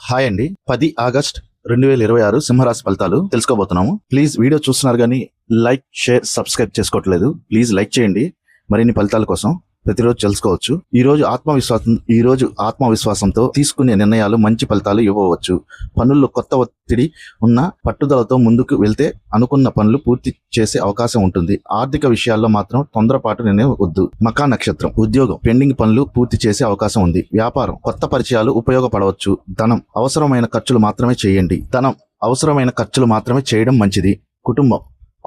Hi అండి. 10 August 2026 సింహరాశి ఫలితాలు తెలుసుకోబోతున్నాము. ప్లీజ్ వీడియో చూస్తున్నారు కానీ లైక్, షేర్, సబ్స్క్రైబ్ చేసుకోవట్లేదు. ప్లీజ్ లైక్ చేయండి. మరిన్ని ఫలితాల కోసం ప్రతిరోజు తెలుసుకోవచ్చు. ఈ రోజు ఆత్మవిశ్వాసంతో తీసుకునే నిర్ణయాలు మంచి ఫలితాలు ఇవ్వవచ్చు. పనుల్లో కొత్త ఒత్తిడి ఉన్న పట్టుదలతో ముందుకు వెళ్తే అనుకున్న పనులు పూర్తి చేసే అవకాశం ఉంటుంది. ఆర్థిక విషయాల్లో మాత్రం తొందరపాటు నిర్ణయం వద్దు. మకా నక్షత్రం. ఉద్యోగం పెండింగ్ పనులు పూర్తి చేసే అవకాశం ఉంది. వ్యాపారం కొత్త పరిచయాలు ఉపయోగపడవచ్చు. ధనం అవసరమైన ఖర్చులు మాత్రమే చేయడం మంచిది.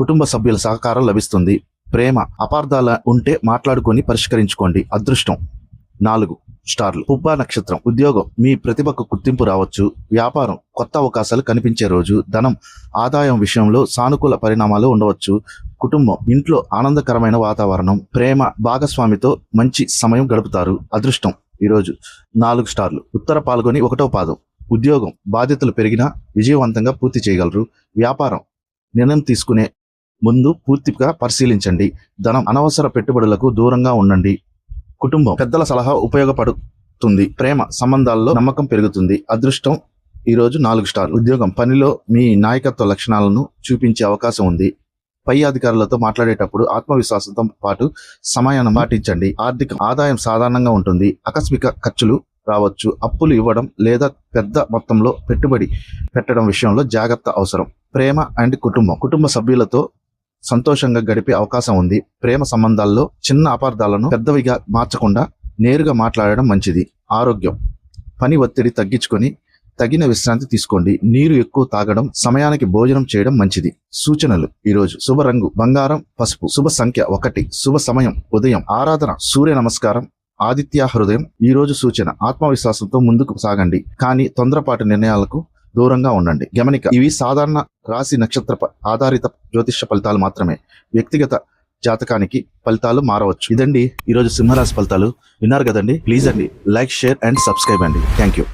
కుటుంబ సభ్యుల సహకారం లభిస్తుంది. ప్రేమ అపార్థాల ఉంటే మాట్లాడుకొని పరిష్కరించుకోండి. అదృష్టం 4 స్టార్లు. పుబ్బా నక్షత్రం. ఉద్యోగం మీ ప్రతిభకు గుర్తింపు రావచ్చు. వ్యాపారం కొత్త అవకాశాలు కనిపించే రోజు. ధనం ఆదాయం విషయంలో సానుకూల పరిణామాలు ఉండవచ్చు. కుటుంబం ఇంట్లో ఆనందకరమైన వాతావరణం. ప్రేమ భాగస్వామితో మంచి సమయం గడుపుతారు. అదృష్టం ఈరోజు 4 స్టార్లు. ఉత్తర పాల్గొని 1వ పాదం. ఉద్యోగం బాధ్యతలు పెరిగినా విజయవంతంగా పూర్తి చేయగలరు. వ్యాపారం నిర్ణయం తీసుకునే ముందు పూర్తిగా పరిశీలించండి. ధనం అనవసర పెట్టుబడులకు దూరంగా ఉండండి. కుటుంబం పెద్దల సలహా ఉపయోగపడుతుంది. ప్రేమ సంబంధాల్లో నమ్మకం పెరుగుతుంది. అదృష్టం ఈరోజు 4 స్టార్లు. ఉద్యోగం పనిలో మీ నాయకత్వ లక్షణాలను చూపించే అవకాశం ఉంది. పై అధికారులతో మాట్లాడేటప్పుడు ఆత్మవిశ్వాసంతో పాటు సమయాన్ని పాటించండి. ఆదాయం సాధారణంగా ఉంటుంది. ఆకస్మిక ఖర్చులు రావచ్చు. అప్పులు ఇవ్వడం లేదా పెద్ద మొత్తంలో పెట్టుబడి పెట్టడం విషయంలో జాగ్రత్త అవసరం. ప్రేమ అండ్ కుటుంబ సభ్యులతో సంతోషంగా గడిపే అవకాశం ఉంది. ప్రేమ సంబంధాల్లో చిన్న అపార్థాలను పెద్దవిగా మార్చకుండా నేరుగా మాట్లాడడం మంచిది. ఆరోగ్యం పని ఒత్తిడి తగ్గించుకొని తగిన విశ్రాంతి తీసుకోండి. నీరు ఎక్కువ తాగడం, సమయానికి భోజనం చేయడం మంచిది. సూచనలు ఈరోజు శుభ రంగు బంగారం, పసుపు. శుభ సంఖ్య 1. శుభ సమయం ఉదయం. ఆరాధన సూర్య నమస్కారం, ఆదిత్య హృదయం. ఈ రోజు సూచన ఆత్మవిశ్వాసంతో ముందుకు సాగండి, కానీ తొందరపాటు నిర్ణయాలకు దూరంగా ఉండండి. గమనిక ఇవి సాధారణ రాశి నక్షత్ర ఆధారిత జ్యోతిష ఫలితాలు మాత్రమే. వ్యక్తిగత జాతకానికి ఫలితాలు మారవచ్చు. ఇదండి ఈరోజు సింహరాశి ఫలితాలు. విన్నారు కదండి. ప్లీజ్ అండి లైక్, షేర్ అండ్ సబ్స్క్రైబ్ అండి. Thank you.